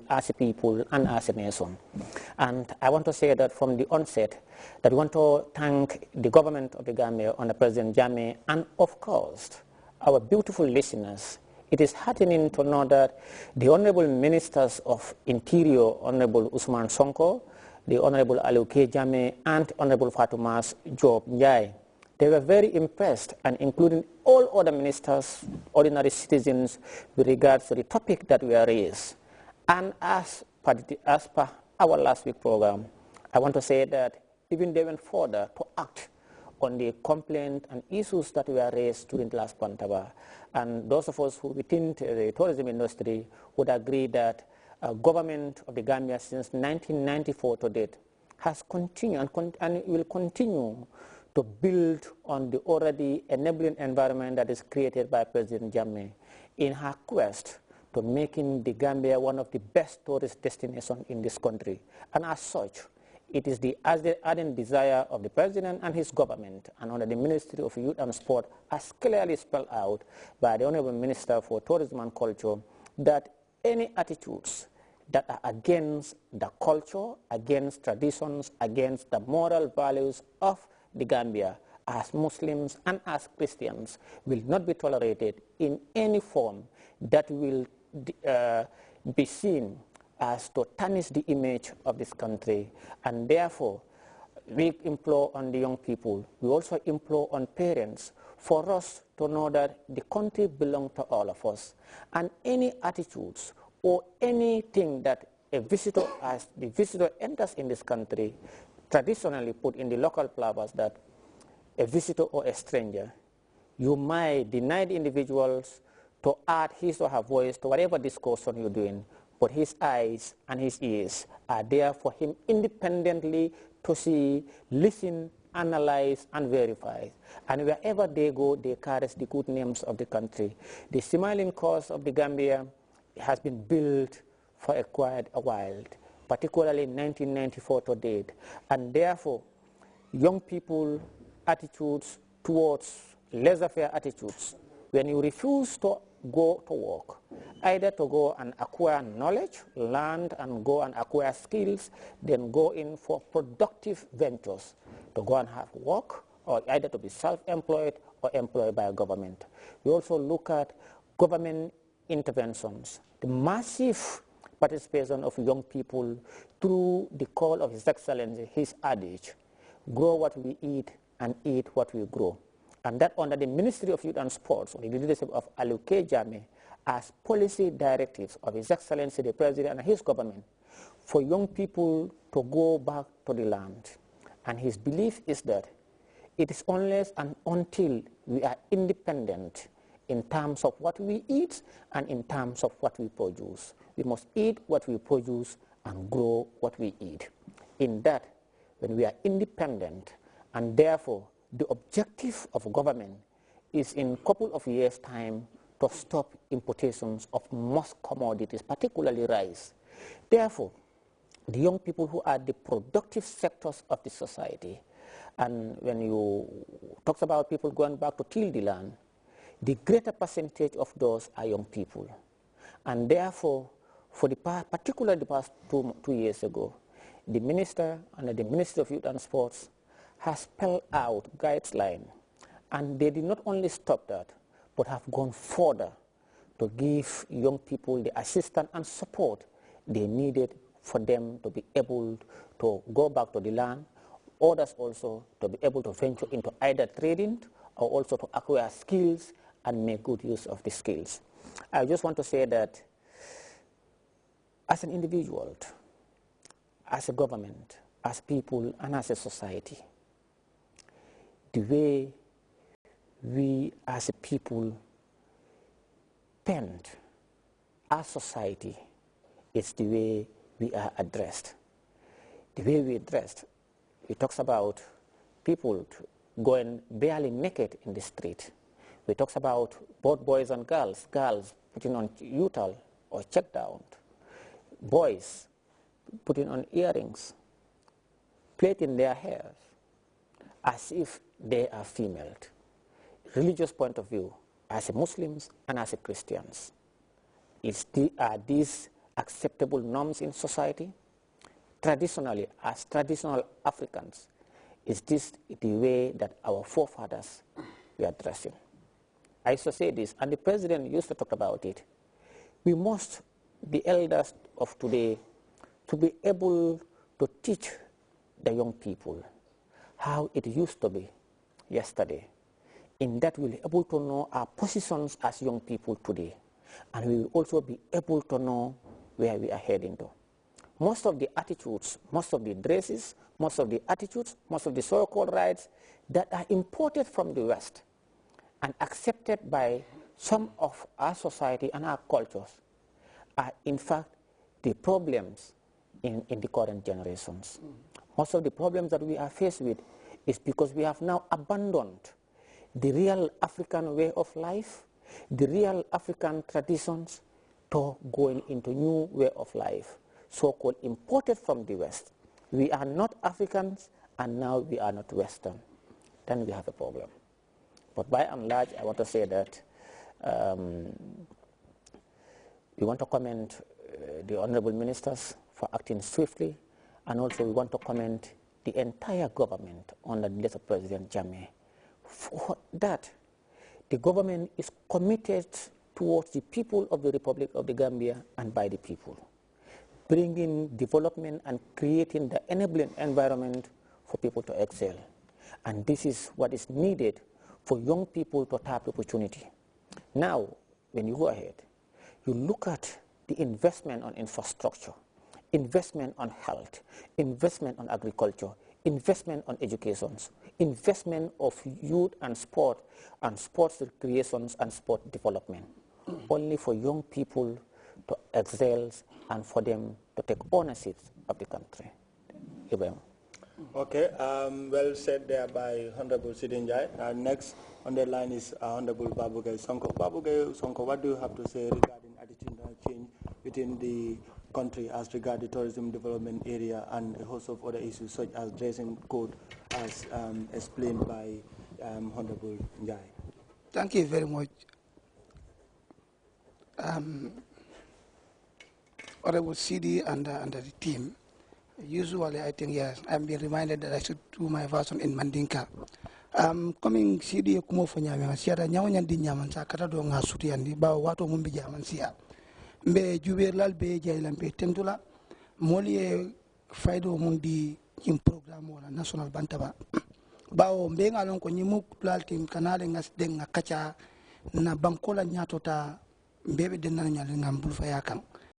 we as a people and as a nation. And I want to say that from the onset, that we want to thank the government of the Gambia under President Jammeh and, of course, our beautiful listeners. It is heartening to know that the Honorable Ministers of Interior, Honorable Usman Sonko, the Honorable Aluke Jammeh, and Honorable Fatumas Job Njai, they were very impressed, and including all other ministers, ordinary citizens, with regards to the topic that we are raised. And as per our last week program, I want to say that even they went further to act on the complaint and issues that were raised during the last Pantaba. And those of us who within the tourism industry would agree that government of the Gambia since 1994 to date has continued and will continue to build on the already enabling environment that is created by President Jammeh in her quest to making the Gambia one of the best tourist destinations in this country. And as such, it is the ardent desire of the President and his government, and under the Ministry of Youth and Sport, as clearly spelled out by the Honorable Minister for Tourism and Culture, that any attitudes that are against the culture, against traditions, against the moral values of the Gambia as Muslims and as Christians will not be tolerated in any form that will be seen as to tarnish the image of this country. And therefore, we implore on the young people, we also implore on parents for us to know that the country belongs to all of us. And any attitudes or anything that a visitor, as the visitor enters in this country, traditionally put in the local proverbs that a visitor or a stranger, you might deny the individuals to add his or her voice to whatever discussion you're doing, but his eyes and his ears are there for him independently to see, listen, analyze, and verify. And wherever they go, they carry the good names of the country. The smiling coast of the Gambia has been built for quite a while, particularly in 1994 to date. And therefore, young people attitudes towards laissez-faire attitudes, when you refuse to go to work, either to go and acquire knowledge, learn and go and acquire skills, then go in for productive ventures, to go and have work, or either to be self-employed or employed by a government. We also look at government interventions, the massive participation of young people through the call of His Excellency, his adage, grow what we eat and eat what we grow. And that under the Ministry of Youth and Sports, under the leadership of Aluke Jammeh, as policy directives of His Excellency the President and his government, for young people to go back to the land. And his belief is that it is unless and until we are independent in terms of what we eat and in terms of what we produce. We must eat what we produce and grow what we eat. In that, when we are independent, and therefore the objective of government is in a couple of years' time to stop importations of most commodities, particularly rice. Therefore, the young people who are the productive sectors of the society, and when you talk about people going back to till the land, the greater percentage of those are young people. And therefore, for particularly the past two years ago, the minister and the Ministry of Youth and Sports has spelled out guidelines, and they did not only stop that, but have gone further to give young people the assistance and support they needed for them to be able to go back to the land, others also to be able to venture into either trading or also to acquire skills and make good use of the skills. I just want to say that as an individual, as a government, as people, and as a society, the way we as a people paint our society is the way we are addressed. The way we addressed, it talks about people going barely naked in the street. We talks about both boys and girls putting on utal or check down, boys putting on earrings, plaiting their hair as if they are female. Religious point of view, as a Muslims and as a Christians, these acceptable norms in society? Traditionally, as traditional Africans, is this the way that our forefathers were dressing? I used to say this, and the president used to talk about it. We must, the elders of today, to be able to teach the young people how it used to be yesterday. In that, we'll be able to know our positions as young people today, and we will also be able to know where we are heading to. Most of the attitudes, most of the dresses, most of the attitudes, most of the so-called rights that are imported from the West and accepted by some of our society and our cultures are in fact the problems in the current generations. Most of the problems that we are faced with is because we have now abandoned the real African way of life, the real African traditions, to going into new way of life, so-called imported from the West. We are not Africans, and now we are not Western. Then we have a problem. But by and large, I want to say that we want to commend the honorable ministers for acting swiftly, and also we want to commend the entire government under the leadership of President Jammeh for that. The government is committed towards the people of the Republic of the Gambia and by the people, bringing development and creating the enabling environment for people to excel. And this is what is needed for young people to tap opportunity. Now, when you go ahead, you look at the investment on infrastructure, investment on health, investment on agriculture, investment on education, investment of youth and sport, and sports recreations and sport development, only for young people to excel and for them to take ownership of the country. Okay, well said there by Honorable Sidinjai. Next on the line is Honorable Babugay Sonko. Babugay Sonko, what do you have to say regarding attitudinal change within the country as regards the tourism development area and a host of other issues such as dressing code as explained by Honorable Njai? Thank you very much. Honorable CD and the team. Usually, I think, yes, I'm being reminded that I should do my version in Mandinka. Coming CD kumo fanya me siara nyawnya di nyaman sa kata do nga suti andi ba wato mum bi jaman sia mbe jube lal be jaylam be temtula moliye faydo mum di im programme wala national bantaba bawo mbe ngalon ko nyimu lal tim kanale ngas den nga kacha na bankola nyatota mbebe den na nyal ngam bul fa yakam